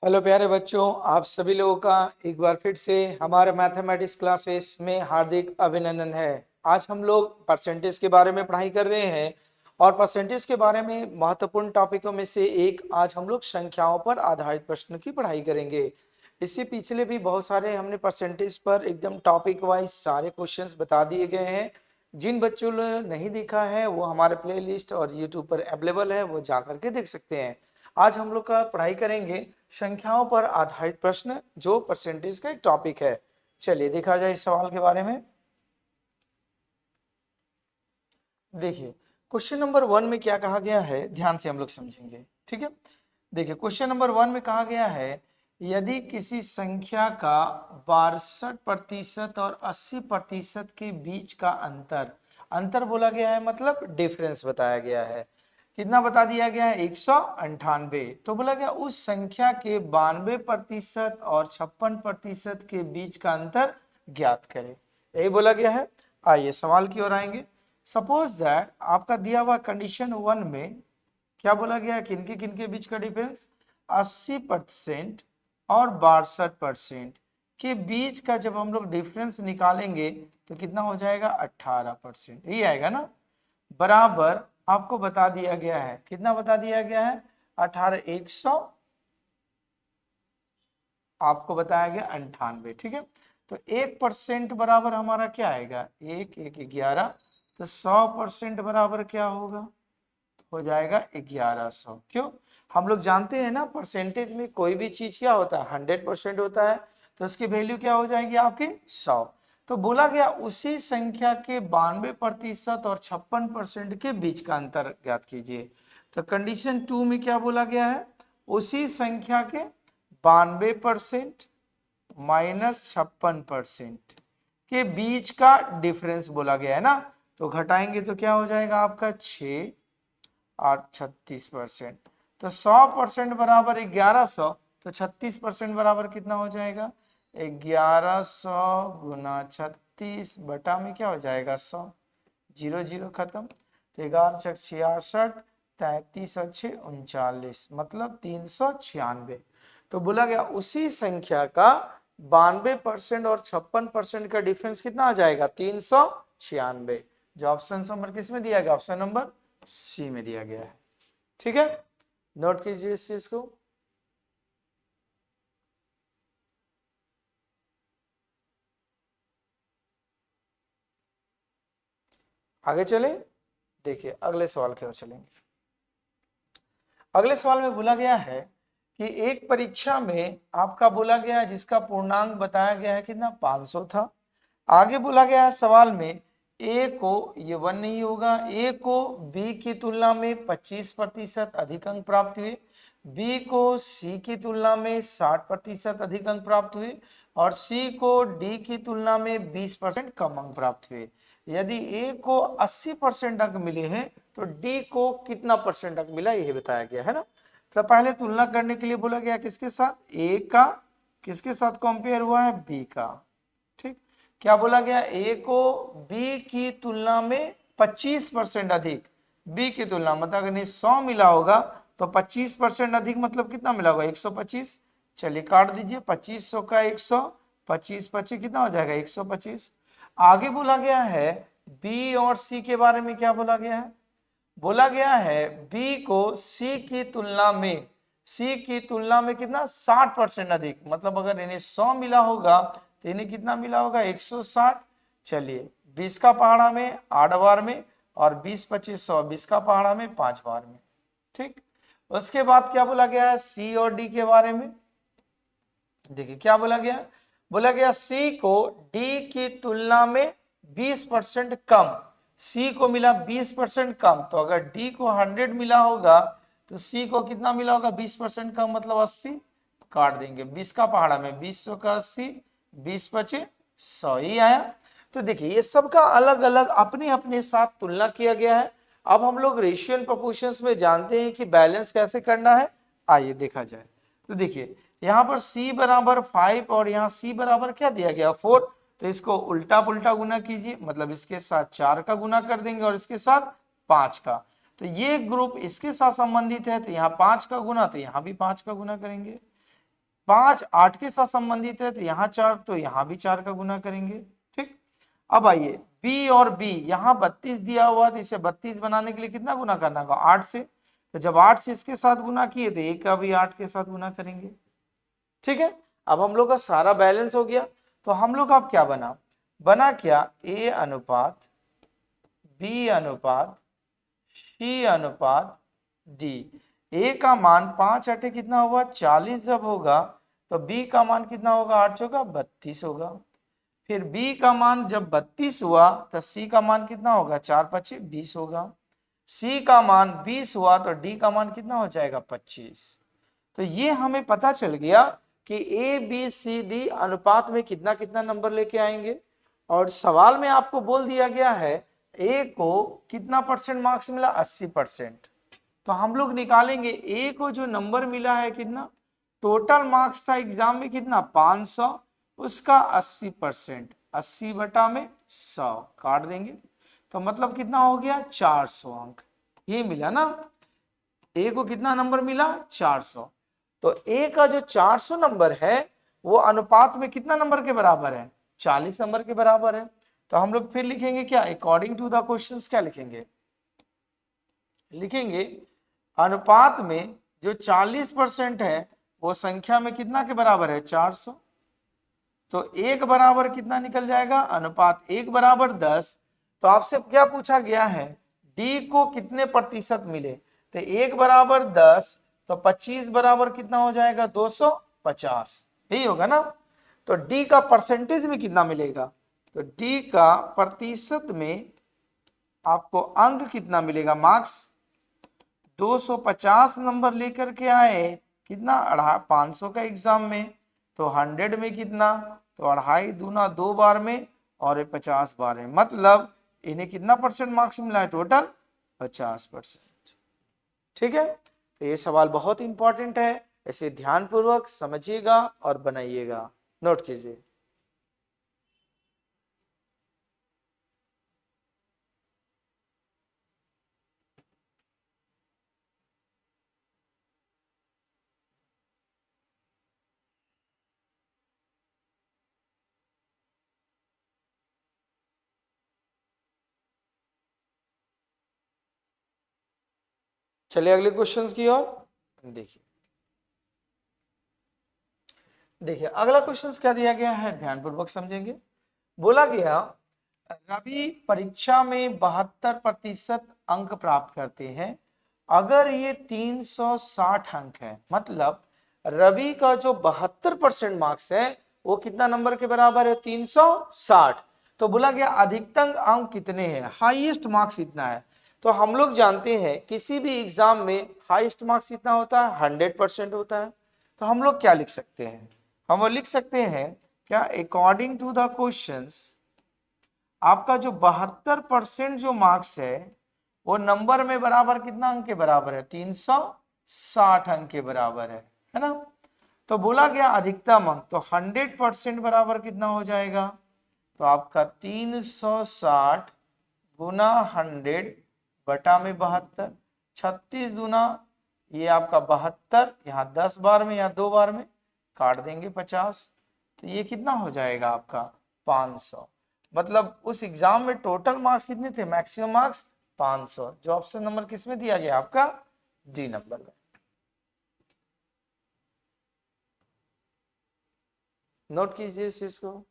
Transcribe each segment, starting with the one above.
Hello प्यारे बच्चों, आप सभी लोगों का एक बार फिर से हमारे मैथमेटिक्स क्लासेस में हार्दिक अभिनंदन है। आज हम लोग परसेंटेज के बारे में पढ़ाई कर रहे हैं और परसेंटेज के बारे में महत्वपूर्ण टॉपिकों में से एक आज हम लोग संख्याओं पर आधारित प्रश्न की पढ़ाई करेंगे। इससे पिछले भी बहुत सारे हमने परसेंटेज पर एकदम टॉपिक वाइज सारे क्वेश्चंस बता दिए गए हैं। जिन बच्चों ने नहीं देखा है वो हमारे प्लेलिस्ट और यूट्यूब पर अवेलेबल है, वो जा करके देख सकते हैं। आज हम लोग का पढ़ाई करेंगे संख्याओं पर आधारित प्रश्न, जो परसेंटेज का एक टॉपिक है। चलिए देखा जाए इस सवाल के बारे में। देखिए क्वेश्चन नंबर 1 में क्या कहा गया है, ध्यान से हम लोग समझेंगे, ठीक है। देखिए क्वेश्चन नंबर 1 में कहा गया है, यदि किसी संख्या का 62% और 80% के बीच का अंतर अंतर बोला गया है, मतलब डिफरेंस बताया गया है। कितना बता दिया गया है? 198। तो बोला गया उस संख्या के 92% और 56% के बीच का अंतर ज्ञात करें। यही बोला गया है। आइए सवाल की ओर आएंगे। सपोज दैट आपका दिया हुआ कंडीशन 1 में क्या बोला गया है, किनके बीच का डिफरेंस? 80% और 62% के बीच का जब हम लोग डिफरेंस निकालेंगे तो कितना हो जाएगा? 18%। यही आएगा ना। बराबर आपको बता दिया गया है, कितना बता दिया गया है? 18, 100, आपको बताया गया 98, ठीक है। तो 1% बराबर हमारा क्या आएगा? 1, 11। तो 100% बराबर क्या होगा? हो जाएगा 1100। क्यों? हम लोग जानते हैं ना, परसेंटेज में कोई भी चीज क्या होता है? 100% होता है। तो उसकी वैल्यू क्या हो जाएगी आपकी? 100। तो बोला गया उसी संख्या के 92% और 56% के बीच का अंतर ज्ञात कीजिए। तो कंडीशन 2 में क्या बोला गया है? उसी संख्या के 92% माइनस 56% के बीच का डिफरेंस बोला गया है ना। तो घटाएंगे तो क्या हो जाएगा आपका? 6 8 36%। तो 100% बराबर 1100। तो 36% बराबर कितना हो जाएगा? 1100 गुना 36 बटा में क्या हो जाएगा? 100। 0 0 खत्म। तो 11 छक 66, 33 और 6 39, मतलब 396। तो बोला गया उसी संख्या का 92% और 56% का डिफरेंस कितना आ जाएगा? 396। जो ऑप्शन नंबर किस में दिया गया? ऑप्शन नंबर सी में दिया गया है, ठीक है। नोट कीजिए इस चीज को। आगे चले, देखिए अगले सवाल की ओर चलेंगे। अगले सवाल में बोला गया है कि एक परीक्षा में आपका बोला गया है जिसका पूर्णांक बताया गया है कितना? 500 था। आगे बोला गया है सवाल में ए को, ये 1 नहीं होगा, ए को बी की तुलना में 25% अधिक अंक प्राप्त हुए, बी को सी की तुलना में 60% अधिक अंक प्राप्त हुए और सी को डी की तुलना में 20% कम अंक प्राप्त हुए। यदि ए को 80% अंक मिले हैं तो डी को कितना परसेंट अंक मिला, यह बताया गया है ना। तो पहले तुलना करने के लिए बोला गया किसके साथ? ए का किसके साथ कंपेयर हुआ है? बी का, ठीक। क्या बोला गया? ए को बी की तुलना में 25% अधिक, बी की तुलना मतलब अगर 100 मिला होगा तो 25% अधिक मतलब कितना मिला होगा? 125। चलिए काट दीजिए, 2500 का 100, 25 25 कितना हो जाएगा? 125। आगे बोला गया है बी और सी के बारे में क्या बोला गया है? बोला गया है बी को सी की तुलना में, सी की तुलना में कितना? 60% अधिक, मतलब अगर इन्हें 100 मिला होगा तो इन्हें कितना मिला होगा? 160। चलिए 20 का पहाड़ा में 8 बार में और 20 25 100, 20 का पहाड़ा में 5 बार में, ठीक। उसके बाद क्या बोला गया है सी और डी के बारे में? देखिए क्या बोला गया? बोला गया सी को डी की तुलना में 20% कम, सी को मिला 20% कम। तो अगर डी को 100 मिला होगा तो सी को कितना मिला होगा? 20% कम, मतलब 80। काट देंगे 20 का पहाड़ा में 20 का 80, 20 25 100 ही आया। तो देखिए ये सबका अलग अलग अपने अपने साथ तुलना किया गया है। अब हम लोग रेशियो एंड प्रोपोर्शंस में जानते हैं कि बैलेंस कैसे करना है। आइए देखा जाए। तो देखिए यहाँ पर c बराबर 5 और यहाँ c बराबर क्या दिया गया? 4। तो इसको उल्टा पुल्टा गुना कीजिए, मतलब इसके साथ 4 का गुना कर देंगे और इसके साथ 5 का। तो ये ग्रुप इसके साथ संबंधित है तो यहाँ 5 का गुना, तो यहाँ भी 5 का गुना करेंगे। 5 8 के साथ संबंधित है, तो यहाँ 4 तो यहाँ भी 4 का गुना करेंगे। ठीक, अब आइए बी और बी, यहाँ 32 दिया हुआ, तो इसे 32 बनाने के लिए कितना गुना करना होगा, 8 से। तो जब 8 से इसके साथ गुना किए तो एक का भी 8 के साथ गुना करेंगे। ठीक है, अब हम लोग का सारा बैलेंस हो गया। तो हम लोग का अब क्या बना, बना क्या, ए अनुपात बी अनुपात सी अनुपात डी। ए का मान 5 8 कितना होगा 40 जब होगा, तो बी का मान कितना होगा, 8 होगा 32 होगा। फिर बी का मान जब 32 हुआ तो सी का मान कितना होगा, 4 5 20 होगा। सी का मान 20 हुआ तो डी का मान कितना हो जाएगा, 25। तो ये हमें पता चल गया कि ए बी सी डी अनुपात में कितना कितना नंबर लेके आएंगे। और सवाल में आपको बोल दिया गया है ए को कितना परसेंट मार्क्स मिला, 80%। तो हम लोग निकालेंगे ए को जो नंबर मिला है कितना, टोटल मार्क्स था एग्जाम में कितना 500, उसका 80%, 80 बटा में 100 काट देंगे, तो मतलब कितना हो गया 400 अंक। ये मिला ना, ए को कितना नंबर मिला 400। तो ए का जो 400 नंबर है वो अनुपात में कितना नंबर के बराबर है, 40 नंबर के बराबर है। तो हम लोग फिर लिखेंगे क्या, अकॉर्डिंग टू द क्वेश्चंस क्या लिखेंगे, लिखेंगे अनुपात में जो 40% है वो संख्या में कितना के बराबर है, 400। तो एक बराबर कितना निकल जाएगा, अनुपात एक बराबर 10। तो आपसे क्या पूछा गया है, डी को कितने प्रतिशत मिले, तो एक बराबर 10, तो 25 बराबर कितना हो जाएगा 250, यही होगा ना। तो डी का परसेंटेज में कितना मिलेगा, तो डी का प्रतिशत में आपको अंक कितना मिलेगा, मार्क्स 250 नंबर लेकर के आए, कितना 500 का एग्जाम में, तो 100 में कितना, तो 2.5 दूना 2 बार में और 50 बार में, मतलब इन्हें कितना परसेंट मार्क्स मिला है, टोटल 50%। ठीक है, तो ये सवाल बहुत इंपॉर्टेंट है, इसे ध्यानपूर्वक समझिएगा और बनाइएगा, नोट कीजिए। चलिए अगले क्वेश्चंस की ओर देखिए। देखिए अगला क्वेश्चंस क्या दिया गया है, ध्यानपूर्वक समझेंगे। बोला गया रवि परीक्षा में 72% अंक प्राप्त करते हैं, अगर ये 360 अंक है, मतलब रवि का जो 72% मार्क्स है वो कितना नंबर के बराबर है, 360। तो बोला गया अधिकतम अंक कितने हैं, हाईएस्ट मार्क्स इतना है। तो हम लोग जानते हैं किसी भी एग्जाम में हाईएस्ट मार्क्स कितना होता है, 100% होता है। तो हम लोग क्या लिख सकते हैं, हम वो लिख सकते हैं क्या, अकॉर्डिंग टू द क्वेश्चंस आपका जो 72% जो मार्क्स है वो नंबर में बराबर कितना अंक के बराबर है, 360 अंक के बराबर है ना। तो बोला गया अधिकतम अंक, तो 100% बराबर कितना हो जाएगा, तो आपका 360 गुना 100 बटा में 72, 36 गुना ये आपका 72, यहाँ 10 बार में या 2 बार में काट देंगे 50, तो ये कितना हो जाएगा आपका 500। मतलब उस एग्जाम में टोटल मार्क्स कितने थे, मैक्सिमम मार्क्स 500। जो ऑप्शन नंबर किस में दिया गया आपका, डी नंबर में। नोट कीजिए इस चीज को।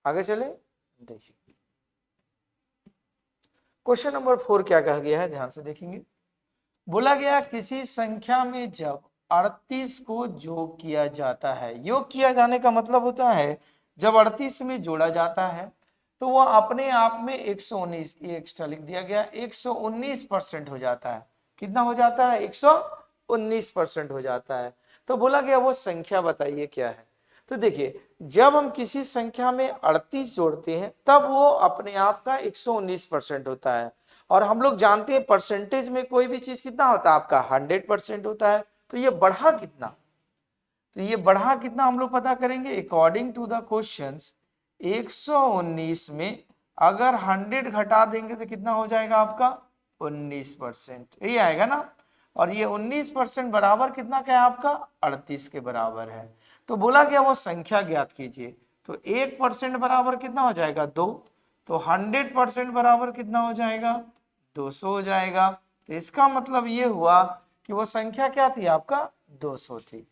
आगे चले, देखिए क्वेश्चन नंबर 4 क्या कहा गया है, ध्यान से देखेंगे। बोला गया किसी संख्या में जब 38 को योग किया जाता है, योग किया जाने का मतलब होता है जब 38 में जोड़ा जाता है तो वह अपने आप में 119, ये एक्स्ट्रा लिख दिया गया, 119% हो जाता है। कितना हो जाता है, 119% हो जाता है। तो बोला गया वो संख्या बताइए क्या है। तो देखिए जब हम किसी संख्या में 38 जोड़ते हैं तब वो अपने आप का 119% होता है। और हम लोग जानते हैं परसेंटेज में कोई भी चीज कितना होता है आपका 100% होता है। तो ये बढ़ा कितना, तो ये बढ़ा कितना हम लोग पता करेंगे अकॉर्डिंग टू द क्वेश्चंस। 119 में अगर 100 घटा देंगे तो कितना हो जाएगा आपका 19%, यही आएगा ना। और ये 19% बराबर कितना क्या है आपका 38 के बराबर है। तो बोला गया वो संख्या ज्ञात कीजिए। तो 1% बराबर कितना हो जाएगा 2। तो 100% बराबर कितना हो जाएगा 200 हो जाएगा। तो इसका मतलब ये हुआ कि वो संख्या क्या थी आपका 200 थी।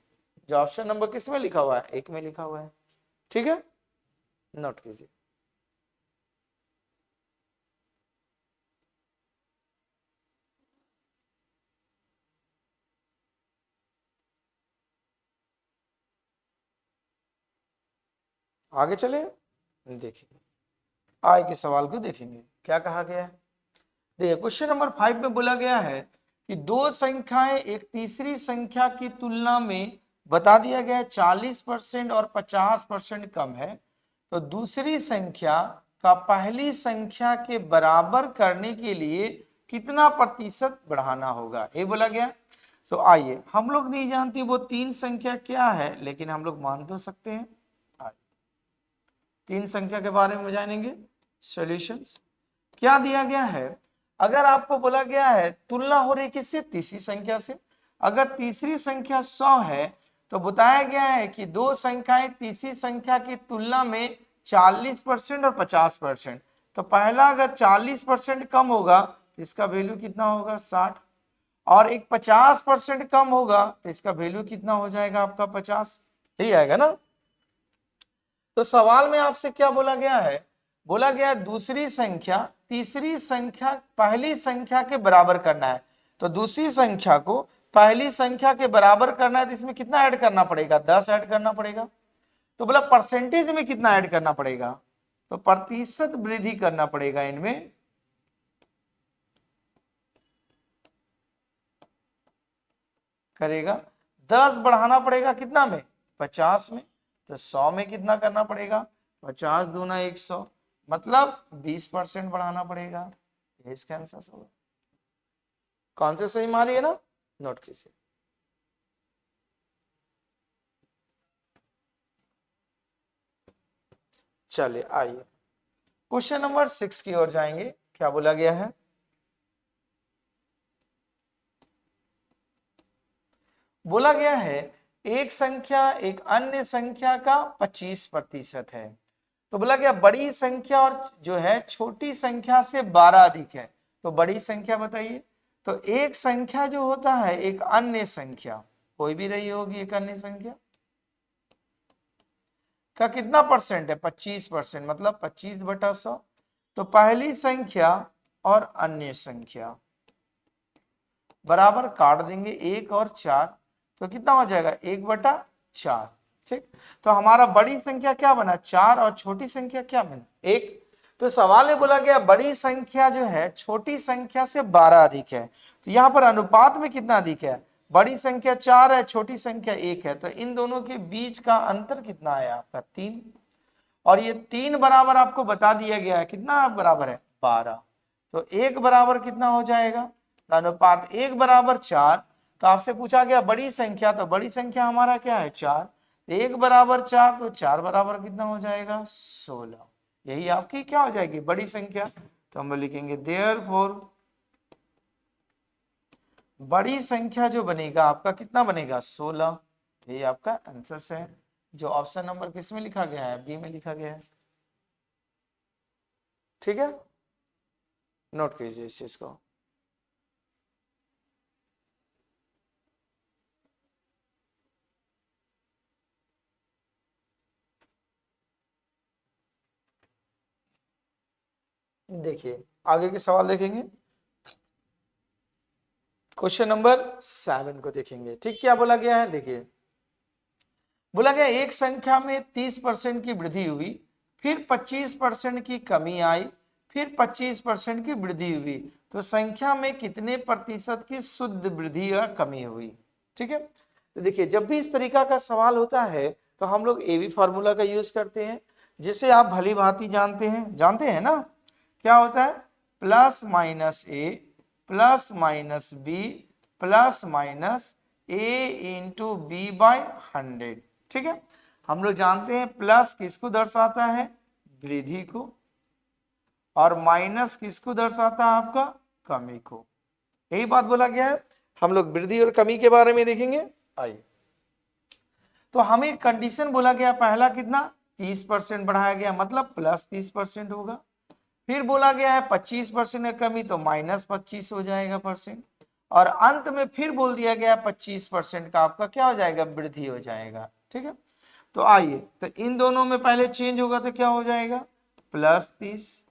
जो ऑप्शन नंबर किस में लिखा हुआ है 1 में लिखा हुआ है। ठीक है, नोट कीजिए। आगे चले, देखिए आय के सवाल को देखेंगे क्या कहा गया है। देखिए क्वेश्चन नंबर 5 में बोला गया है कि दो संख्याएं एक तीसरी संख्या की तुलना में बता दिया गया है 40% और 50% कम है। तो दूसरी संख्या का पहली संख्या के बराबर करने के लिए कितना प्रतिशत बढ़ाना होगा, ये बोला गया। तो आइए, हम लोग नहीं जानते वो तीन संख्या क्या है, लेकिन हम लोग मान तो सकते हैं। तीन संख्या के बारे में जानेंगे। सॉल्यूशंस क्या दिया गया है, अगर आपको बोला गया है तुलना हो रही किससे तीसरी संख्या से। अगर तीसरी संख्या 100 है तो बताया गया है कि दो संख्याएं तीसरी संख्या की तुलना में 40% और 50%। तो पहला अगर 40% कम होगा तो इसका वैल्यू कितना होगा 60, और एक 50% कम होगा तो इसका वैल्यू कितना हो जाएगा आपका 50, यही आएगा ना। तो सवाल में आपसे क्या बोला गया है, बोला गया दूसरी संख्या तीसरी संख्या पहली संख्या के बराबर करना है। तो दूसरी संख्या को पहली संख्या के बराबर करना है तो इसमें कितना ऐड करना पड़ेगा 10 ऐड करना पड़ेगा। तो बोला परसेंटेज में कितना ऐड करना पड़ेगा, तो प्रतिशत वृद्धि करना पड़ेगा इनमें। करेगा 10 बढ़ाना पड़ेगा कितना में 50 में। तो 100 में कितना करना पड़ेगा 50 दूना 100, मतलब 20% बढ़ाना पड़ेगा। ये इसका आंसर होगा। कौन से सही मारी है ना, नोट कीजिए। चलिए आइए क्वेश्चन नंबर 6 की ओर जाएंगे। क्या बोला गया है, बोला गया है एक संख्या एक अन्य संख्या का 25% है। तो बोला गया बड़ी संख्या और जो है छोटी संख्या से 12 अधिक है। तो बड़ी संख्या बताइए। तो एक संख्या जो होता है एक अन्य संख्या कोई भी रही होगी, एक अन्य संख्या का कितना परसेंट है 25%, मतलब 25/100। तो पहली संख्या और अन्य संख्या बराबर काट देंगे 1 और 4, तो कितना हो जाएगा 1/4। ठीक, तो हमारा बड़ी संख्या क्या बना 4 और छोटी संख्या क्या बना 1। तो सवाल में बोला गया बड़ी संख्या जो है छोटी संख्या से 12 अधिक है। तो यहाँ पर अनुपात में कितना अधिक है, बड़ी संख्या 4 है छोटी संख्या 1 है। तो इन दोनों के बीच का अंतर कितना है आपका 3, और ये 3 बराबर आपको बता दिया गया है कितना बराबर है 12। तो 1 बराबर कितना हो जाएगा, तो अनुपात 1 बराबर 4। तो आपसे पूछा गया बड़ी संख्या, तो बड़ी संख्या हमारा क्या है 4, 1 बराबर 4, तो 4 बराबर कितना हो जाएगा 16। यही आपकी क्या हो जाएगी बड़ी संख्या। तो हम लिखेंगे देयरफॉर बड़ी संख्या जो बनेगा आपका कितना बनेगा 16। यही आपका आंसर है, जो ऑप्शन नंबर किस में लिखा गया है बी में लिखा गया है। ठीक है, नोट कीजिए इस चीज को। देखिए आगे के सवाल देखेंगे। क्वेश्चन नंबर 7 को देखेंगे। ठीक, क्या बोला गया है, देखिए बोला गया एक संख्या में 30% की वृद्धि हुई, फिर 25% की कमी आई, फिर 25% की वृद्धि हुई। तो संख्या में कितने प्रतिशत की शुद्ध वृद्धि या कमी हुई। ठीक है, तो देखिए जब भी इस तरीका का सवाल होता है तो हम लोग ए बी फार्मूला का यूज करते हैं, जिसे आप भली भांति जानते हैं ना। क्या होता है? Plus minus A plus minus B plus minus A into B by 100। ठीक है, हम लोग जानते हैं प्लस किसको दर्शाता है? वृद्धि को, और माइनस किसको दर्शाता है? आपका कमी को। यही बात बोला गया है। हम लोग वृद्धि और कमी के बारे में देखेंगे। आइए, तो हमें कंडीशन बोला गया पहला कितना? 30% बढ़ाया गया, मतलब प्लस 30% होगा। फिर बोला गया है 25% है कमी, तो माइनस 25 हो जाएगा परसेंट। और अंत में फिर बोल दिया गया 25% का आपका क्या हो जाएगा? वृद्धि हो जाएगा। ठीक है, तो आइए, तो इन दोनों में पहले चेंज होगा तो क्या हो जाएगा? प्लस 30,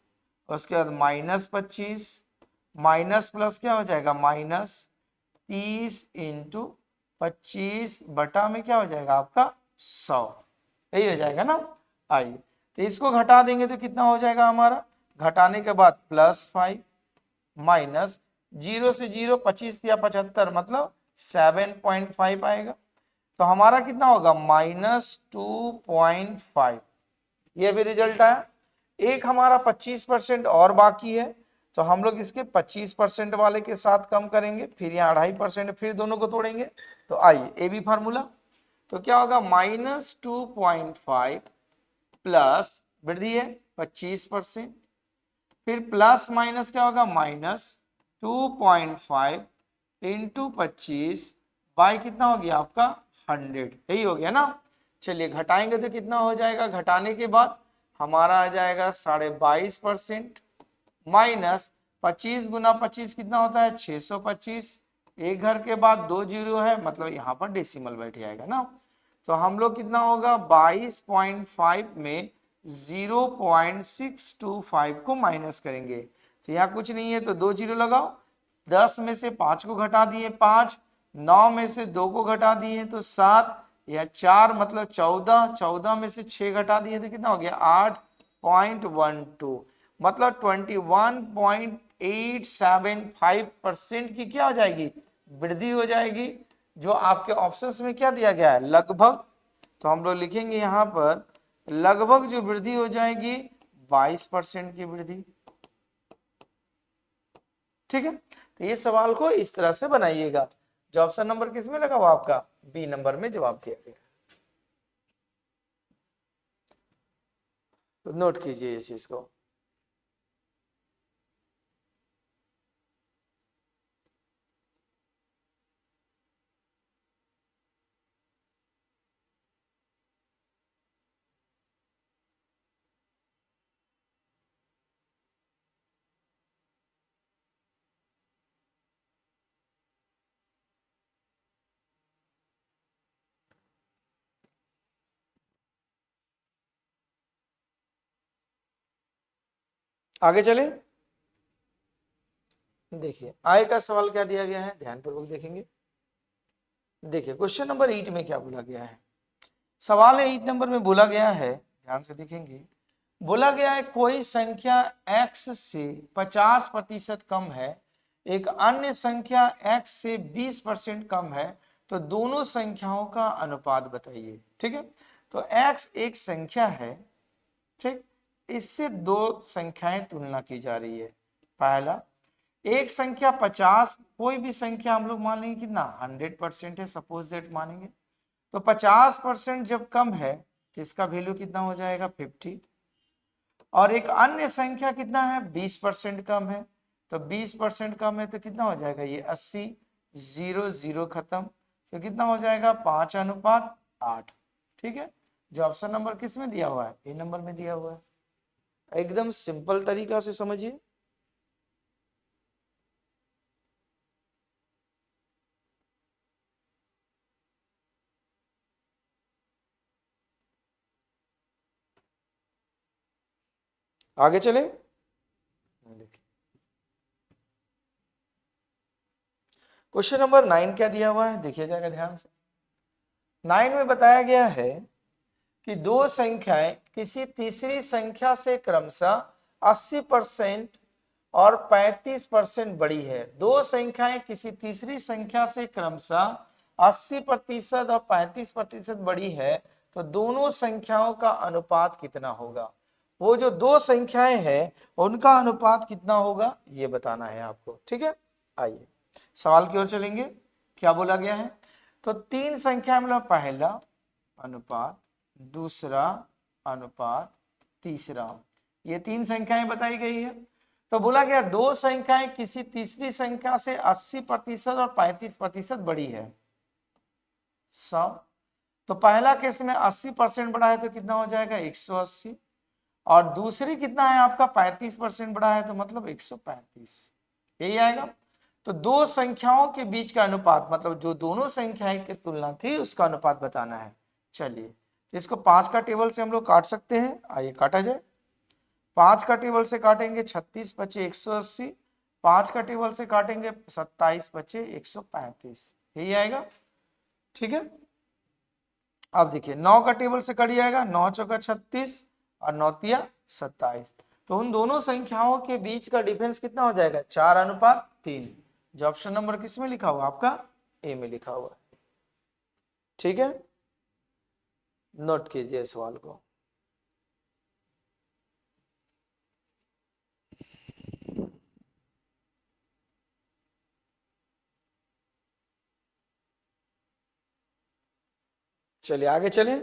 उसके बाद माइनस 25, माइनस प्लस क्या हो जाएगा? माइनस 30 इंटू 25 बटा में क्या हो जाएगा? आपका 100। यही हो जाएगा ना। आइए, तो इसको घटा देंगे तो कितना हो जाएगा हमारा? घटाने के बाद +5 माइनस 0 से 0 25 या 75, मतलब 7.5 आएगा। तो हमारा कितना होगा? -2.5। ये भी रिजल्ट आया। एक हमारा 25% और बाकी है, तो हम लोग इसके 25% वाले के साथ कम करेंगे, फिर यहाँ 2.5%, फिर दोनों को तोड़ेंगे। तो आइए, ए बी फार्मूला, तो क्या होगा? -2.5 प्लस वृद्धि है 25%, फिर प्लस माइनस क्या होगा? -2.5 इंटू 25 बाई कितना हो गया आपका? 100। यही हो गया ना। चलिए, घटाएंगे तो कितना हो जाएगा? घटाने के बाद हमारा आ जाएगा 22.5% माइनस 25 गुना 25 कितना होता है? 625। एक घर के बाद 2 जीरो है, मतलब यहाँ पर डेसिमल बैठ जाएगा ना। तो हम लोग कितना होगा? 22.5 में 0.625 को माइनस करेंगे, तो यहाँ कुछ नहीं है तो 2 जीरो लगाओ। 10 में से 5 को घटा दिए 5, 9 में से 2 को घटा दिए तो 7, या 4 मतलब 14, 14 में से 6 घटा दिए तो कितना हो गया? 8.12, मतलब 21.875% की क्या हो जाएगी? वृद्धि हो जाएगी, जो आपके ऑप्शंस में क्या दिया गया है? लगभग। तो हम लोग लिखेंगे यहाँ पर लगभग जो वृद्धि हो जाएगी 22% की वृद्धि। ठीक है, तो ये सवाल को इस तरह से बनाइएगा। जो ऑप्शन नंबर किस में लगा? वो आपका बी नंबर में जवाब दिया गया। तो नोट कीजिए इस चीज को। आगे चले, देखिए आय का सवाल क्या दिया गया है, ध्यानपूर्वक देखेंगे। देखिए क्वेश्चन नंबर 8 में क्या बोला गया है। सवाल 8 नंबर में बोला गया है, ध्यान से देखेंगे। बोला गया है कोई संख्या x से 50% कम है, एक अन्य संख्या x से 20% कम है, तो दोनों संख्याओं का अनुपात बताइए। ठीक है, तो x एक संख्या है, ठीक, इससे दो संख्याएं तुलना की जा रही है। पहला, एक संख्या 50, कोई भी संख्या हम लोग मान लेंगे कितना? 100% है, सपोज दैट मानेंगे। तो 50% जब कम है तो इसका वैल्यू कितना हो जाएगा? 50। और एक अन्य संख्या कितना है? 20% कम है, तो 20% कम है तो कितना हो जाएगा? ये 80, 0 0 खत्म, तो कितना हो जाएगा? 5:8। ठीक है, जो ऑप्शन नंबर किस में दिया हुआ है? ए नंबर में दिया हुआ है। एकदम सिंपल तरीका से समझिए। आगे चले, देखिए क्वेश्चन नंबर 9 क्या दिया हुआ है, देखिए जाएगा ध्यान से। 9 में बताया गया है कि दो संख्याएं किसी तीसरी संख्या से क्रमशः 80% और 35% बड़ी है। दो संख्याएं किसी तीसरी संख्या से क्रमशः 80% और 35% बड़ी है, तो दोनों संख्याओं का अनुपात कितना होगा, वो जो दो संख्याएं हैं उनका अनुपात कितना होगा ये बताना है आपको। ठीक है, आइए सवाल की ओर चलेंगे। क्या बोला गया है, तो तीन संख्या मतलब पहला अनुपात, दूसरा अनुपात, तीसरा, ये तीन संख्याएं बताई गई है। तो बोला गया दो संख्याएं किसी तीसरी संख्या से 80% और 35% बड़ी है 100। तो पहला केस में 80% बड़ा है तो कितना हो जाएगा 180, और दूसरी कितना है आपका 35% बड़ा है तो मतलब 135, यही आएगा। तो दो संख्याओं के बीच का अनुपात मतलब जो दोनों संख्याएं की तुलना थी उसका अनुपात बताना है। चलिए तो इसको 5 का टेबल से हम लोग काट सकते हैं, आइए काटा जाए। 5 का टेबल से काटेंगे 36 पचे 180, 5 का टेबल से काटेंगे 27 पचे 135, यही आएगा। ठीक है, अब देखिए 9 का टेबल से कट जाएगा, 9 चौका 36 और 9 तिया 27, तो उन दोनों संख्याओं के बीच का डिफरेंस कितना हो जाएगा 4:3, जो ऑप्शन नंबर किस में लिखा हुआ आपका ए में लिखा हुआ है। ठीक है, नोट कीजिए सवाल को। चलिए आगे चलें।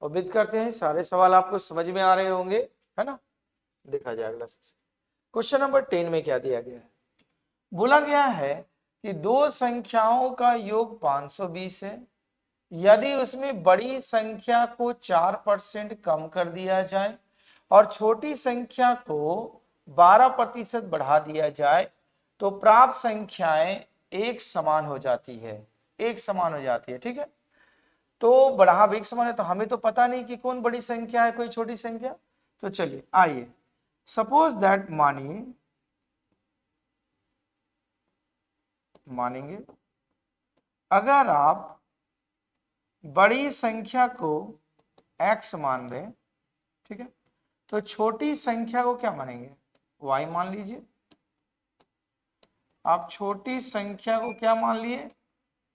उम्मीद करते हैं सारे सवाल आपको समझ में आ रहे होंगे, है ना। देखा जाए अगला सेक्शन। क्वेश्चन नंबर 10 में क्या दिया गया है, बोला गया है कि दो संख्याओं का योग 520 है, यदि उसमें बड़ी संख्या को 4% कम कर दिया जाए और छोटी संख्या को 12% बढ़ा दिया जाए तो प्राप्त संख्याएं एक समान हो जाती है, एक समान हो जाती है। ठीक है, तो बढ़ाव एक समान है तो हमें तो पता नहीं कि कौन बड़ी संख्या है कोई छोटी संख्या। तो चलिए आइए, सपोज दैट मानेंगे अगर आप बड़ी संख्या को x मान रहे, ठीक है, तो छोटी संख्या को क्या मानेंगे y मान लीजिए। आप छोटी संख्या को क्या मान लिए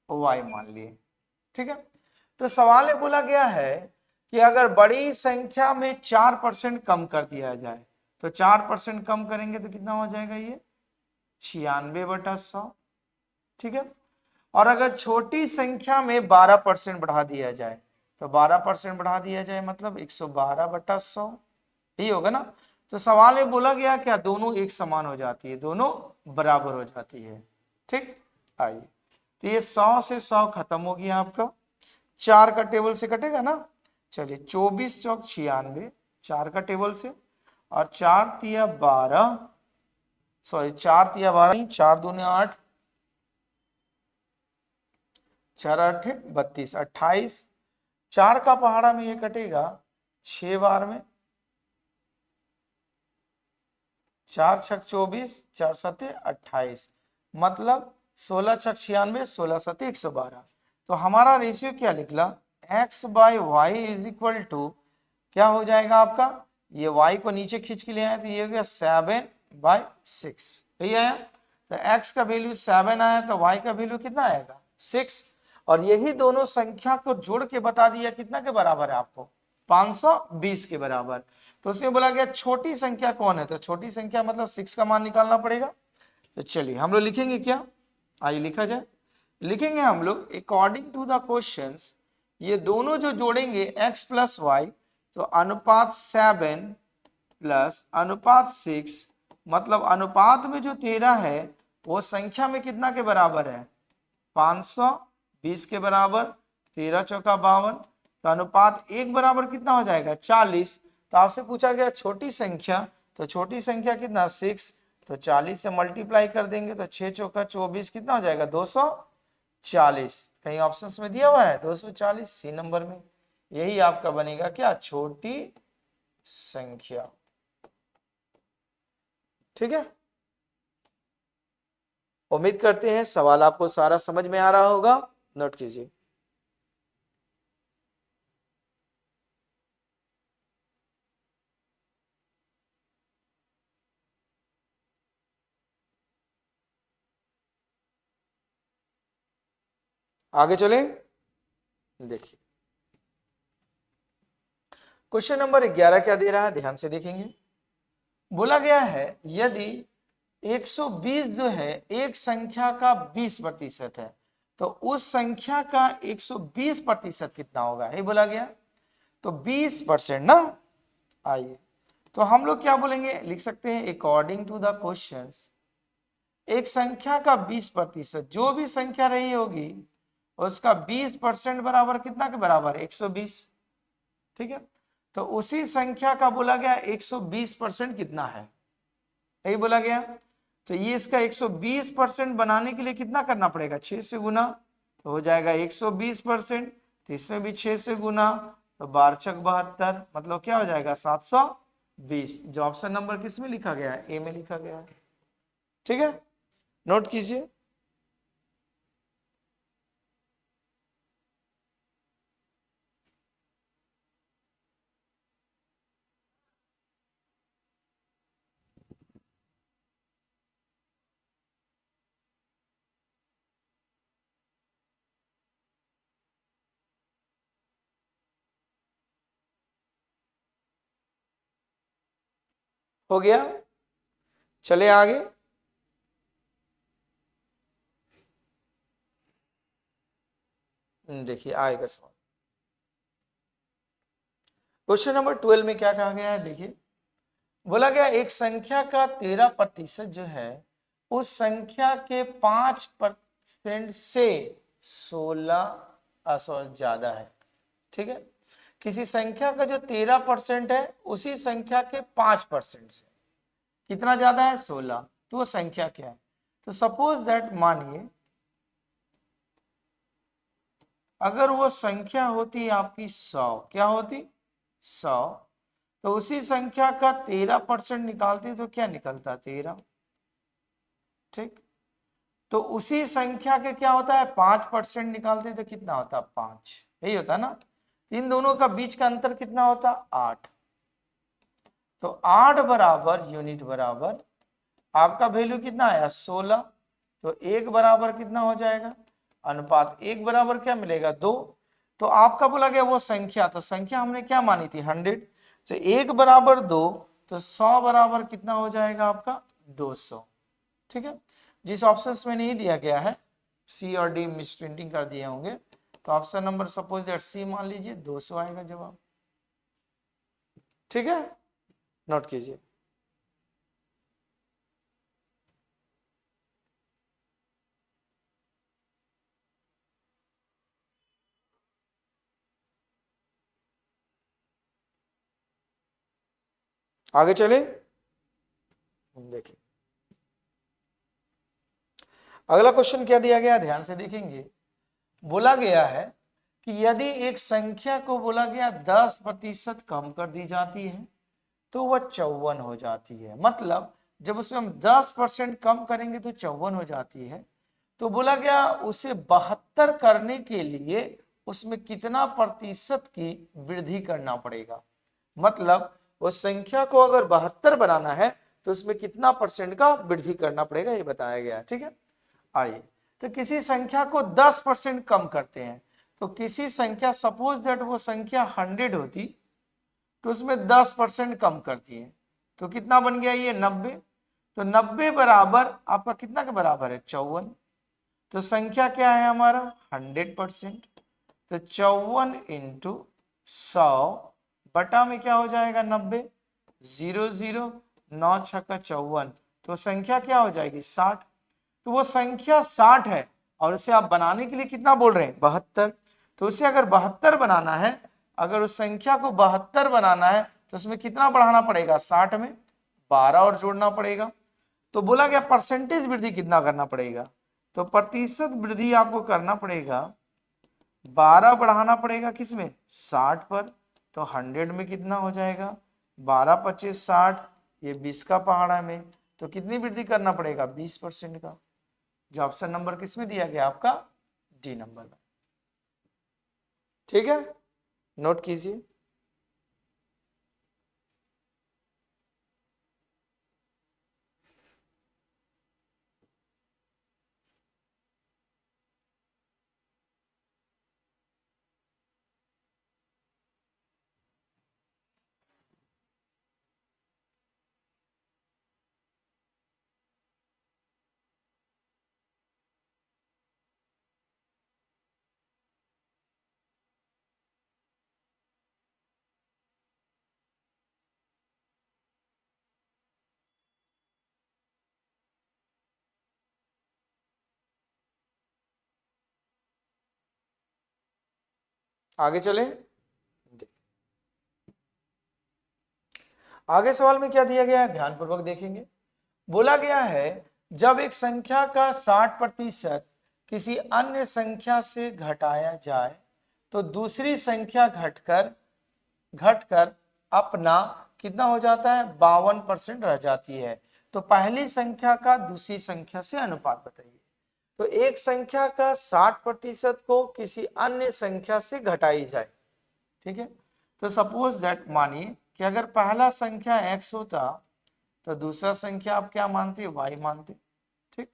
y मान लिए। ठीक है, तो सवाल में बोला गया है कि अगर बड़ी संख्या में 4% कम कर दिया जाए तो 4% कम करेंगे तो कितना हो जाएगा ये 96/100। ठीक है, और अगर छोटी संख्या में 12% बढ़ा दिया जाए तो 12% बढ़ा दिया जाए मतलब 112/100, यही होगा ना। तो सवाल में बोला गया क्या दोनों एक समान हो जाती है, दोनों बराबर हो जाती है। ठीक, आइए तो ये 100 से 100 खत्म हो गया आपका, 4 का टेबल से कटेगा ना। चलिए 24 चौक 96, 4 का टेबल से, और 4 तिया 12, सॉरी 4 तिया 12, 4 दूनी 8, 4 8 32, 28, 4 का पहाड़ा में ये कटेगा 6 बार में, 4 छक 24, 4 सते 28, मतलब 16 छक 96, 16 सते 112। तो हमारा रेशियो क्या निकला x/y इज इक्वल टू क्या हो जाएगा आपका, ये y को नीचे खींच के ले आए तो ये हो गया 7/6, यही आया। तो x का वैल्यू 7 आया तो y का वैल्यू कितना आएगा 6, और यही दोनों संख्या को जोड़ के बता दिया कितना के बराबर है आपको 520 के बराबर। तो उसमें बोला गया छोटी संख्या कौन है, तो छोटी संख्या मतलब 6 का मान निकालना पड़ेगा। तो चलिए हम लोग लिखेंगे क्या, आइए लिखा जाए। लिखेंगे हम लोग अकॉर्डिंग टू द क्वेश्चंस, ये दोनों जो जोड़ेंगे x प्लस वाई तो अनुपात 7 प्लस अनुपात 6, मतलब अनुपात में जो 13 है वो संख्या में कितना के बराबर है 520 के बराबर, 13 चौका 52, तो अनुपात एक बराबर कितना हो जाएगा 40। तो आपसे पूछा गया छोटी संख्या, तो छोटी संख्या कितना 6, तो 40 से मल्टीप्लाई कर देंगे तो 6 चौका 24 कितना हो जाएगा 240, कहीं ऑप्शंस में दिया हुआ है 240 सी नंबर में, यही आपका बनेगा क्या छोटी संख्या। ठीक है, उम्मीद करते हैं सवाल आपको सारा समझ में आ रहा होगा, नोट कीजिए। आगे चले, देखिए क्वेश्चन नंबर 11 क्या दे रहा है, ध्यान से देखेंगे। बोला गया है यदि 120 जो है एक संख्या का 20% है, तो उस संख्या का 120% कितना होगा, ये बोला गया। तो 20% ना, आइए तो हम लोग क्या बोलेंगे, लिख सकते हैं अकॉर्डिंग टू द क्वेश्चंस, एक संख्या का 20%, जो भी संख्या रही होगी उसका 20% बराबर कितना के बराबर, 120। ठीक है, तो उसी संख्या का बोला गया 120% कितना है, यही बोला गया। तो ये इसका 120% बनाने के लिए कितना करना पड़ेगा, 6 से गुना, तो हो जाएगा 120%। तो इसमें भी 6 से गुना, तो 12 छक 72, मतलब क्या हो जाएगा 720। जो ऑप्शन नंबर किस में लिखा गया है, ए में लिखा गया है। ठीक है, नोट कीजिए। हो गया, चले आगे। देखिए आएगा सवाल, क्वेश्चन नंबर 12 में क्या कहा गया है, देखिए बोला गया एक संख्या का 13% जो है उस संख्या के 5% से 16 ज्यादा है। ठीक है, किसी संख्या का जो 13% है उसी संख्या के 5% से कितना ज्यादा है, 16, तो वो संख्या क्या है। तो सपोज दैट, मानिए अगर वो संख्या होती आपकी 100, क्या होती 100, तो उसी संख्या का 13% निकालते तो क्या निकलता, 13। ठीक, तो उसी संख्या के क्या होता है 5% निकालते तो कितना होता, 5, यही होता ना। इन दोनों का बीच का अंतर कितना होता, 8। तो 8 बराबर यूनिट बराबर आपका वैल्यू कितना आया, 16। तो 1 बराबर कितना हो जाएगा, अनुपात 1 बराबर क्या मिलेगा, 2। तो आपका बोला गया वो संख्या, तो संख्या हमने क्या मानी थी, 100। तो 1 बराबर 2, तो 100 बराबर कितना हो जाएगा आपका, 200। ठीक है, जिस ऑप्शंस में नहीं दिया गया है, सी और डी मिस प्रिंटिंग कर दिए होंगे, तो ऑप्शन नंबर सपोज दैट सी मान लीजिए, 200 आएगा जवाब। ठीक है, नोट कीजिए। आगे चले, देखिए अगला क्वेश्चन क्या दिया गया, ध्यान से देखेंगे। बोला गया है कि यदि एक संख्या को बोला गया 10% कम कर दी जाती है तो वह 54 हो जाती है। मतलब जब उसमें हम 10% कम करेंगे तो 54 हो जाती है। तो बोला गया उसे 72 करने के लिए उसमें कितना प्रतिशत की वृद्धि करना पड़ेगा। मतलब उस संख्या को अगर 72 बनाना है तो उसमें कितना परसेंट का वृद्धि करना पड़ेगा, ये बताया गया। ठीक है, आइए तो किसी संख्या को 10% कम करते हैं, तो किसी संख्या सपोज दैट वो संख्या 100 होती तो उसमें 10% कम करती है, तो कितना बन गया ये 90। तो 90 बराबर आपका कितना के बराबर है, 54। तो संख्या क्या है हमारा 100%। तो 54 इंटू 100 बटा में क्या हो जाएगा 90, 00, 9 छक्का 54, तो संख्या क्या हो जाएगी 60। तो वो संख्या 60 है और उसे आप बनाने के लिए कितना बोल रहे हैं 72। तो उसे अगर 72 बनाना है, अगर उस संख्या को 72 बनाना है तो उसमें कितना बढ़ाना पड़ेगा, 60 में 12 और जोड़ना पड़ेगा। तो बोला गया परसेंटेज वृद्धि कितना करना पड़ेगा, तो प्रतिशत वृद्धि आपको करना पड़ेगा 12 बढ़ाना पड़ेगा किसमें, 60 पर। तो 100 में कितना हो जाएगा 12 25 60, ये 20 का पहाड़ा में, तो कितनी वृद्धि करना पड़ेगा 20% का। जो ऑप्शन नंबर किसमें दिया गया आपका, डी नंबर में। ठीक है, नोट कीजिए। आगे चले, आगे सवाल में क्या दिया गया है, ध्यानपूर्वक देखेंगे। बोला गया है जब एक संख्या का 60% किसी अन्य संख्या से घटाया जाए तो दूसरी संख्या घटकर घटकर अपना कितना हो जाता है, 52% रह जाती है। तो पहली संख्या का दूसरी संख्या से अनुपात बताइए। तो एक संख्या का 60% को किसी अन्य संख्या से घटाई जाए, ठीक है। तो सपोज दैट मानिए कि अगर पहला संख्या x होता तो दूसरा संख्या आप क्या मानते, y मानते, ठीक।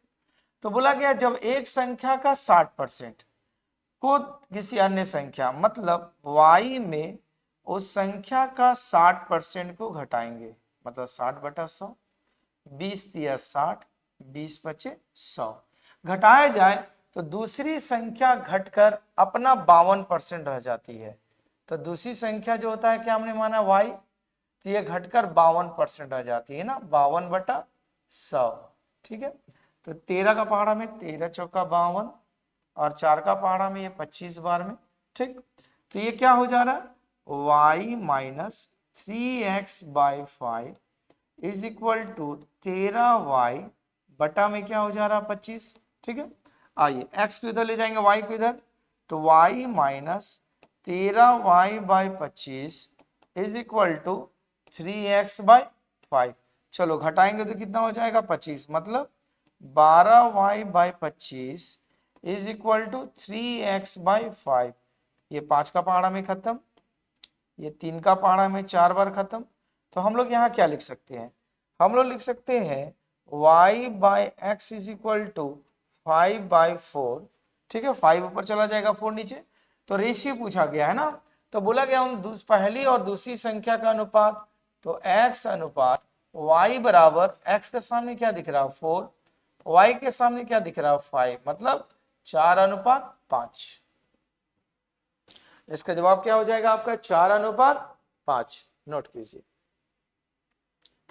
तो बोला गया जब एक संख्या का 60% को किसी अन्य संख्या, मतलब y में उस संख्या का 60% को घटाएंगे, मतलब 60/100, 20 दिया 60, 20 बचे 100, घटाया जाए तो दूसरी संख्या घटकर अपना 52% रह जाती है। तो दूसरी संख्या जो होता है क्या हमने माना, y, तो ये घटकर 52% रह जाती है ना, 52/100, ठीक है। तो 13 का पहाड़ा में 13 चौका 52 और 4 का पहाड़ा में ये 25 बार में, ठीक। तो ये क्या हो जा रहा है, y minus 3x/5 is equal to 13y बटा में क्या हो जा रहा है 25, ठीक है। आइए x को इधर ले जाएंगे, y को इधर, तो y minus 13y/25 is equal to 3x/5। चलो घटाएंगे तो कितना हो जाएगा 25, मतलब 12y/25 is equal to 3x/5। ये 5 का पहाड़ा में खत्म, ये 3 का पहाड़ा में 4 बार खत्म। तो हम लोग यहाँ क्या लिख सकते हैं, हम लोग लिख सकते हैं y/x इज इक्वल टू 5/4, ठीक है। 5 ऊपर चला जाएगा, 4 नीचे। तो रेशियो पूछा गया है ना, तो बोला गया उन पहली और दूसरी संख्या का अनुपात, तो x अनुपात y बराबर, x के सामने क्या दिख रहा है 4, y के सामने क्या दिख रहा है 5, मतलब 4:5। इसका जवाब क्या हो जाएगा आपका, 4:5। नोट कीजिए,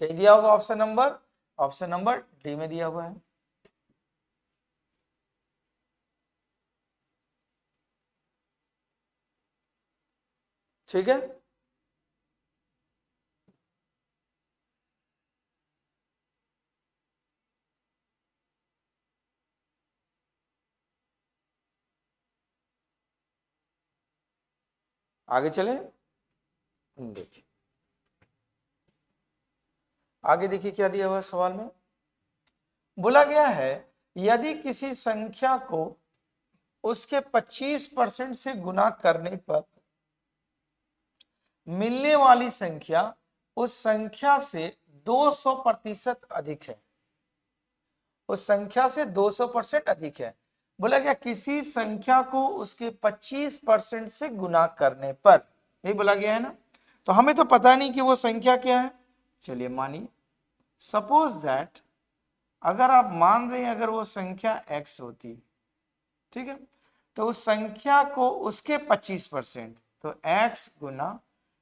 कहीं दिया होगा ऑप्शन नंबर डी में दिया हुआ है। ठीक है, आगे चले, देखिए आगे देखिए क्या दिया हुआ सवाल में। बोला गया है यदि किसी संख्या को उसके 25% से गुना करने पर मिलने वाली संख्या उस संख्या से 200% अधिक है, उस संख्या से 200% अधिक है। बोला गया किसी संख्या को उसके 25% से गुना करने पर, यही बोला गया है ना। तो हमें तो पता नहीं कि वो संख्या क्या है। चलिए मानिए, सपोज दैट अगर आप मान रहे हैं अगर वो संख्या x होती, ठीक है, तो उस संख्या को उसके 25%, तो x गुना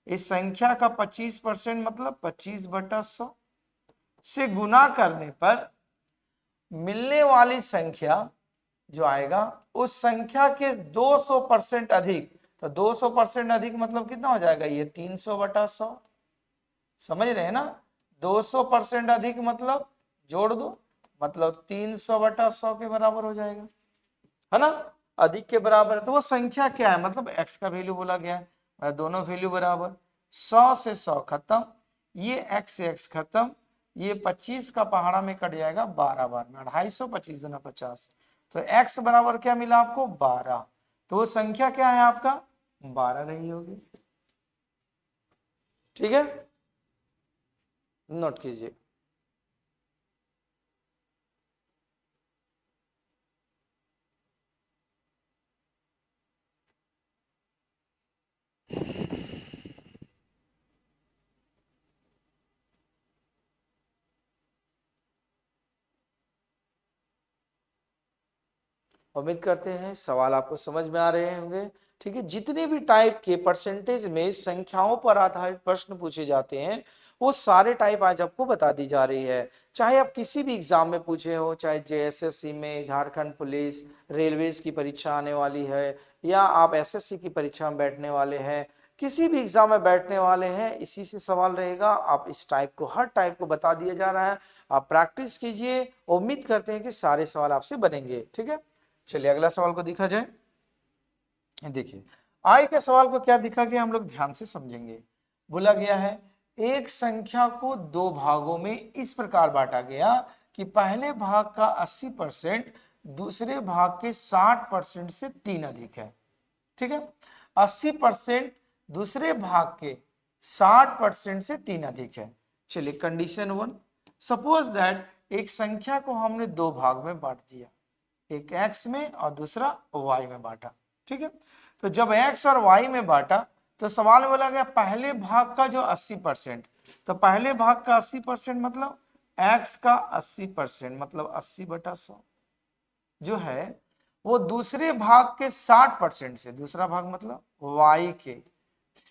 इस संख्या का 25% मतलब 25/100 से गुना करने पर मिलने वाली संख्या जो आएगा उस संख्या के 200% अधिक। तो 200% अधिक मतलब कितना हो जाएगा, ये 300/100, समझ रहे हैं ना। 200% अधिक मतलब जोड़ दो, मतलब 300/100 के बराबर हो जाएगा, है ना, अधिक के बराबर है। तो वो संख्या क्या है, मतलब x का वैल्यू बोला गया है, दोनों वैल्यू बराबर, 100 से 100 खत्म, ये x से x खत्म, ये 25 का पहाड़ा में कट जाएगा 12 बार में, 250, 25 दूना 50। तो x बराबर क्या मिला आपको 12, तो वो संख्या क्या है आपका 12 नहीं होगी, ठीक है, नोट कीजिए। उम्मीद करते हैं सवाल आपको समझ में आ रहे होंगे, ठीक है। जितने भी टाइप के परसेंटेज में संख्याओं पर आधारित प्रश्न पूछे जाते हैं वो सारे टाइप आज आपको बता दी जा रही है। चाहे आप किसी भी एग्जाम में पूछे हो, चाहे जेएसएससी में, झारखंड पुलिस, रेलवेज की परीक्षा आने वाली है, या आप एसएससी की परीक्षा में बैठने वाले हैं, किसी भी एग्जाम में बैठने वाले हैं, इसी से सवाल रहेगा। आप इस टाइप को, हर टाइप को बता दिया जा रहा है, आप प्रैक्टिस कीजिए, उम्मीद करते हैं कि सारे सवाल आपसे बनेंगे। ठीक है, चलिए अगला सवाल को देखा जाए। देखिए आय के सवाल को क्या दिखा गया, हम लोग ध्यान से समझेंगे। बोला गया है एक संख्या को दो भागों में इस प्रकार बांटा गया कि पहले भाग का 80% दूसरे भाग के 60% से 3 अधिक है। ठीक है, 80% दूसरे भाग के 60% से 3 अधिक है। चलिए कंडीशन 1, सपोज दैट एक संख्या को हमने दो भाग में बांट दिया, एक x में और दूसरा y में बांटा। ठीक है, तो जब x और y में बांटा तो सवाल में बोला गया पहले भाग का जो 80%, तो पहले भाग का 80% मतलब x का 80% मतलब 80/100 जो है वो दूसरे भाग के 60% से, दूसरा भाग मतलब y के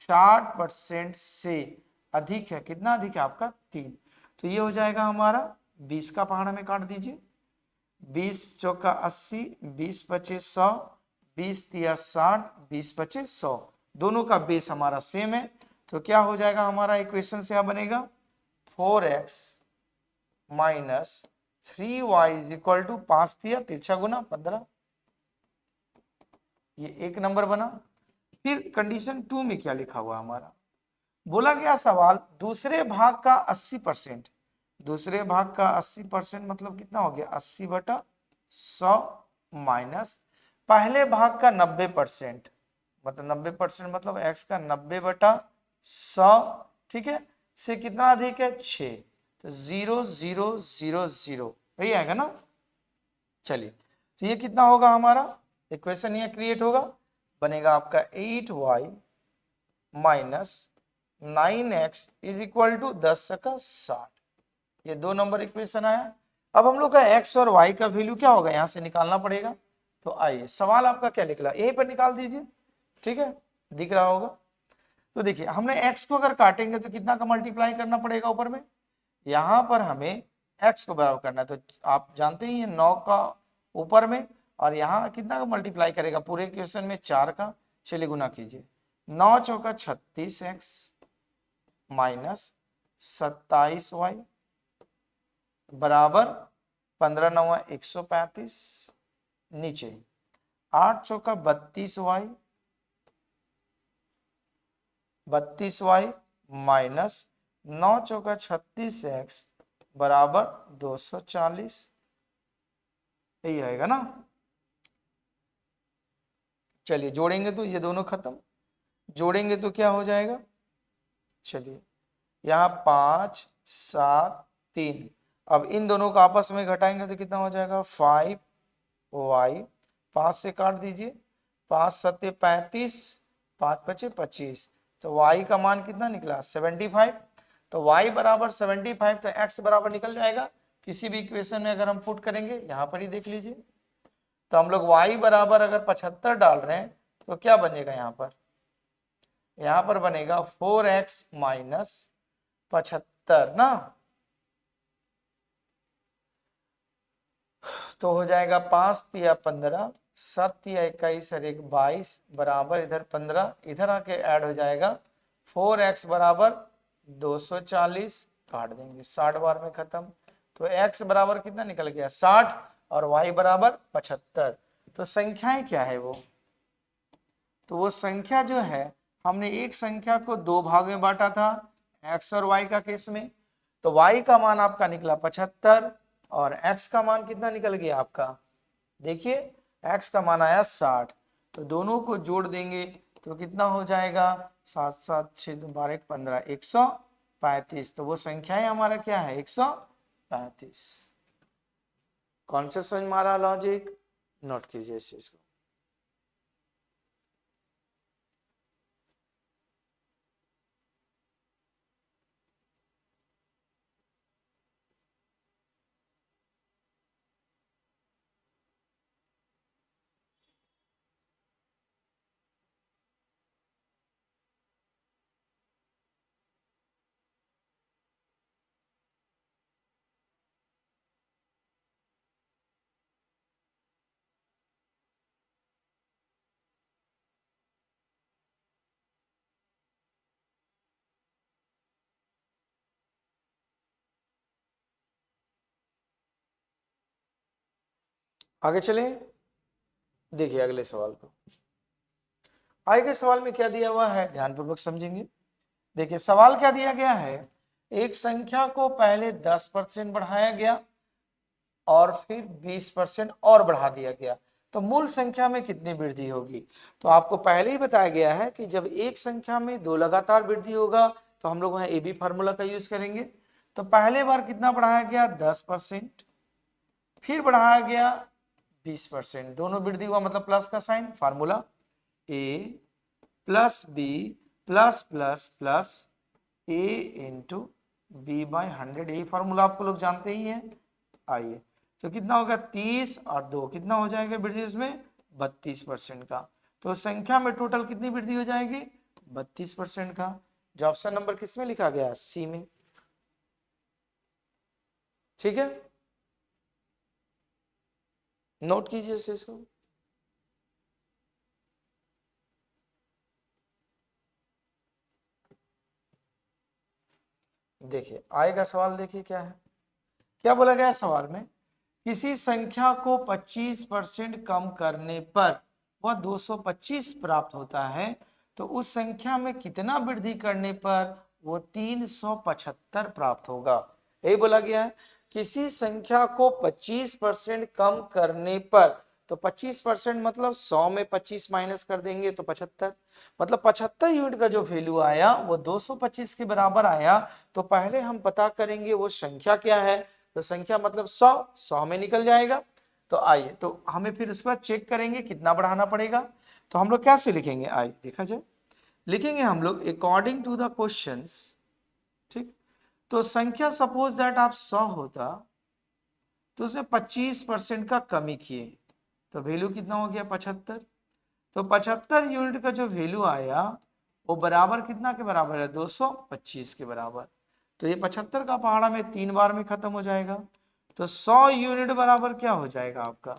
60% से अधिक है। कितना अधिक है आपका? 3। तो ये हो जाएगा हमारा 20 का पहाड़ा में काट दीजिए, 20 चौका 80, 20 पचे 100, 20 तिया 60, 20 पचे 100, दोनों का बेस हमारा सेम है। तो क्या हो जाएगा हमारा इक्वेशन से यहाँ बनेगा 4x minus 3y is equal to 5 तिया तिरछा गुना 15। ये एक नंबर बना। फिर कंडीशन 2 में क्या लिखा हुआ हमारा, बोला गया सवाल दूसरे भाग का 80%, दूसरे भाग का 80% मतलब कितना हो गया 80/100 माइनस पहले भाग का 90%, मतलब 90% मतलब x का 90/100। ठीक है, से कितना अधिक है 6, तो 0 0 0 0 वही आएगा ना। चलिए तो ये कितना होगा हमारा इक्वेशन, ये क्रिएट होगा, बनेगा आपका 8y minus 9x is equal to 10×60। ये 2 नंबर इक्वेशन आया। अब हम लोग का x और y का वैल्यू क्या होगा यहां से निकालना पड़ेगा। तो आइए सवाल आपका क्या निकला, यहीं पर निकाल दीजिए। ठीक है, दिख रहा होगा। तो देखिए हमने x को अगर काटेंगे तो कितना का मल्टीप्लाई करना पड़ेगा ऊपर में, यहां पर हमें x को बराबर करना है। तो आप जानते ही 9 का ऊपर में, और यहाँ कितना का मल्टीप्लाई करेगा पूरे इक्वेशन में 4 का। चलिए गुना कीजिए, 9 चौका 36x माइनस 27y बराबर 15 9 135, नीचे 8 चौका 32y, 32y माइनस 9 चौका 36x बराबर 240, यही आएगा ना। चलिए जोड़ेंगे तो ये दोनों खत्म, जोड़ेंगे तो क्या हो जाएगा, चलिए यहाँ 5 7 3, अब इन दोनों को आपस में घटाएंगे तो कितना हो जाएगा 5y, 5 से काट दीजिए, 5 7 35, 5 5 25, तो y का मान कितना निकला 75। तो y बराबर 75, तो x बराबर निकल जाएगा किसी भी इक्वेशन में अगर हम पुट करेंगे, यहाँ पर ही देख लीजिए। तो हम लोग y बराबर अगर 75 डाल रहे हैं तो क्या बनेगा यहाँ पर बनेगा 4x माइनस 75 ना। तो हो जाएगा 5 तिया 15, 7 तिया 21 और 1 22 बराबर इधर 15, इधर आके ऐड हो जाएगा 4x बराबर 240, काट देंगे 60 बार में खत्म। तो x बराबर कितना निकल गया 60 और y बराबर 75। तो संख्याएं क्या है वो, तो वो संख्या जो है हमने एक संख्या को दो भाग में बांटा था x और y का केस में, तो y का मान आपका निकला 75 और x का मान कितना निकल गया आपका, देखिए x का मान आया 60। तो दोनों को जोड़ देंगे तो कितना हो जाएगा 7 7 6 12 15 135। तो वो संख्याएं हमारा क्या है 135। कौन से समझ में आ रहा लॉजिक, नोट कीजिए इस चीज को। आगे चले, देखिए अगले सवाल को। आगे सवाल में क्या दिया हुआ है, ध्यानपूर्वक समझेंगे। देखिए सवाल क्या दिया गया है, एक संख्या को पहले 10% बढ़ाया गया और फिर 20% और बढ़ा दिया गया, तो मूल संख्या में कितनी वृद्धि होगी। तो आपको पहले ही बताया गया है कि जब एक संख्या में दो लगातार वृद्धि होगा तो हम लोग वहां ए बी फार्मूला का यूज करेंगे। तो पहले बार कितना बढ़ाया गया, 10%, फिर बढ़ाया गया 20%, दोनों वृद्धि हुआ मतलब प्लस का sign, formula A plus B plus plus plus A into B by 100, यही फार्मूला आपको लोग जानते ही हैं। आइए तो कितना होगा, 30 और 2 कितना हो जाएगा वृद्धि उसमें, 32% का। तो संख्या में टोटल कितनी वृद्धि हो जाएगी, 32% का। जो ऑप्शन नंबर किस में लिखा गया, सी में। ठीक है, नोट कीजिए इसको। देखिए आएगा सवाल, देखिए क्या है, क्या बोला गया है सवाल में, किसी संख्या को 25% कम करने पर वह 225 प्राप्त होता है, तो उस संख्या में कितना वृद्धि करने पर वो 375 प्राप्त होगा। यही बोला गया है, किसी संख्या को 25% कम करने पर, तो 25% मतलब 100 में 25 माइनस कर देंगे तो 75, मतलब 75 यूनिट का जो वैल्यू आया वो 225 के बराबर आया। तो पहले हम पता करेंगे वो संख्या क्या है, तो संख्या मतलब 100 में निकल जाएगा। तो आइए तो हमें फिर उसके बाद चेक करेंगे कितना बढ़ाना पड़ेगा। तो हम लोग कैसे लिखेंगे, आइए देखा जाए। लिखेंगे हम लोग अकॉर्डिंग टू द क्वेश्चंस। ठीक, तो संख्या सपोज दैट आप 100 होता तो उसमें 25% का कमी किए तो वैल्यू कितना हो गया, 75। तो 75 यूनिट का जो वैल्यू आया वो बराबर कितना के बराबर है, 225 के बराबर। तो ये 75 का पहाड़ा में 3 बार में खत्म हो जाएगा। तो 100 यूनिट बराबर क्या हो जाएगा आपका,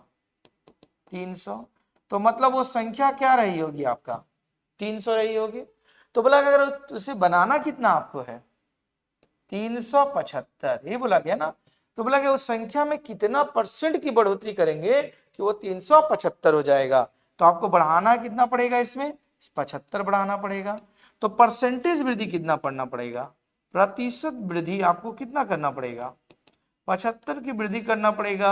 300। तो मतलब वो संख्या क्या रही होगी आपका, 300 रही होगी। तो बोला अगर उसे बनाना कितना आपको है, 375, ये बोला गया ना। तो बोला कि उस संख्या में कितना परसेंट की बढ़ोतरी करेंगे कि वो 375 हो जाएगा। तो आपको बढ़ाना कितना पड़ेगा, इसमें 75 बढ़ाना पड़ेगा। तो परसेंटेज वृद्धि कितना पड़ना पड़ेगा, प्रतिशत वृद्धि आपको कितना करना पड़ेगा, 75 की वृद्धि करना पड़ेगा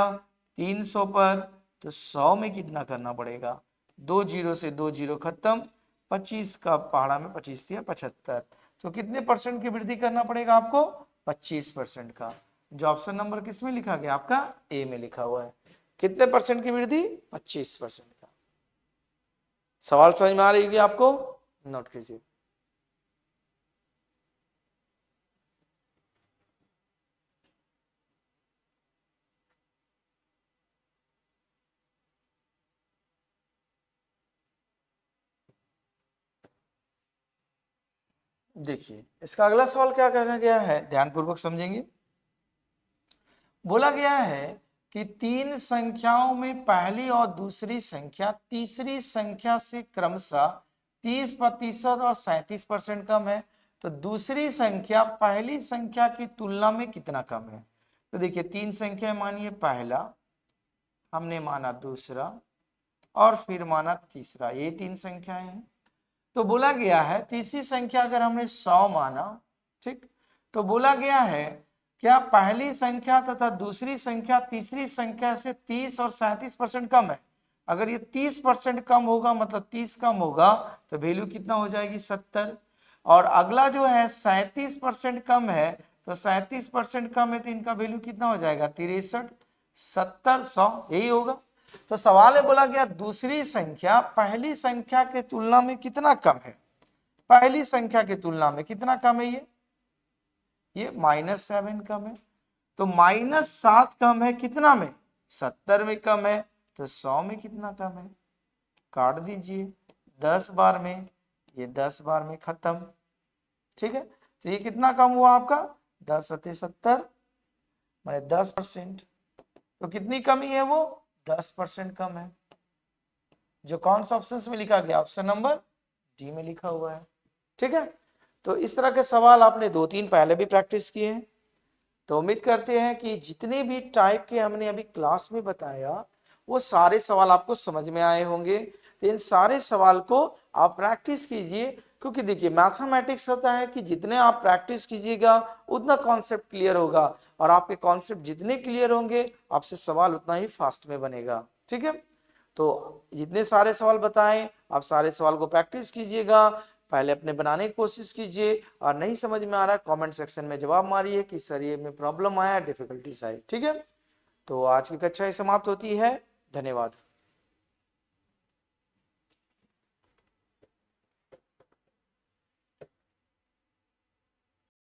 300 पर। तो 100 में कितना करना पड़ेगा, 2 जीरो से 2 जीरो खत्म, 25 का पहाड़ा में 25 दिया 75। तो कितने परसेंट की वृद्धि करना पड़ेगा आपको, 25% का। जो ऑप्शन नंबर किस में लिखा गया आपका, ए में लिखा हुआ है। कितने परसेंट की वृद्धि, 25% का। सवाल समझ में आ रही होगी आपको, नोट कीजिए। देखिए इसका अगला सवाल क्या करना गया है, ध्यानपूर्वक समझेंगे। बोला गया है कि तीन संख्याओं में पहली और दूसरी संख्या तीसरी संख्या से क्रमशः 30% और 37% कम है। तो दूसरी संख्या पहली संख्या की तुलना में कितना कम है। तो देखिए तीन संख्या मानिए, पहला हमने माना, दूसरा और फिर माना तीसरा, ये तीन संख्याएं हैं। तो बोला गया है तीसरी संख्या अगर हमने 100 माना, ठीक, तो बोला गया है क्या पहली संख्या तथा दूसरी संख्या तीसरी संख्या से 30 और 37% कम है। अगर ये 30% कम होगा मतलब 30 कम होगा तो वैल्यू कितना हो जाएगी, 70। और अगला जो है 37% कम है, तो 37% कम है तो इनका वैल्यू कितना हो जाएगा, 63, 70, 100, यही होगा। तो सवाल में बोला गया दूसरी संख्या पहली संख्या के तुलना में कितना कम है, पहली संख्या की तुलना में कितना कम है, ये -7 कम है। तो -7 कम है कितना में, 70 में कम है। तो 100 में कितना कम है, काट दीजिए 10 बार में, ये 10 बार में खत्म। ठीक है, तो ये कितना कम हुआ आपका, 10 सत्ते 70 माने 10%। तो कितनी कमी है वो, 10% कम है। जो कौन सा ऑप्शन में लिखा गया, ऑप्शन नंबर डी में लिखा हुआ है। ठीक है, तो इस तरह के सवाल आपने 2-3 पहले भी प्रैक्टिस किए हैं। तो उम्मीद करते हैं कि जितने भी टाइप के हमने अभी क्लास में बताया वो सारे सवाल आपको समझ में आए होंगे। तो इन सारे सवाल को आप प्रैक्टिस कीजिए, क्योंकि देखिए मैथमेटिक्स होता है कि जितने आप प्रैक्टिस कीजिएगा उतना कॉन्सेप्ट क्लियर होगा, और आपके कॉन्सेप्ट जितने क्लियर होंगे आपसे सवाल उतना ही फास्ट में बनेगा। ठीक है, तो जितने सारे सवाल बताएं आप सारे सवाल को प्रैक्टिस कीजिएगा, पहले अपने बनाने की कोशिश कीजिए, और नहीं समझ में आ रहा है कमेंट सेक्शन में जवाब मारिए कि सर ये में प्रॉब्लम आया, डिफिकल्टीज आई। ठीक है, तो आज की कक्षा ही समाप्त होती है। धन्यवाद।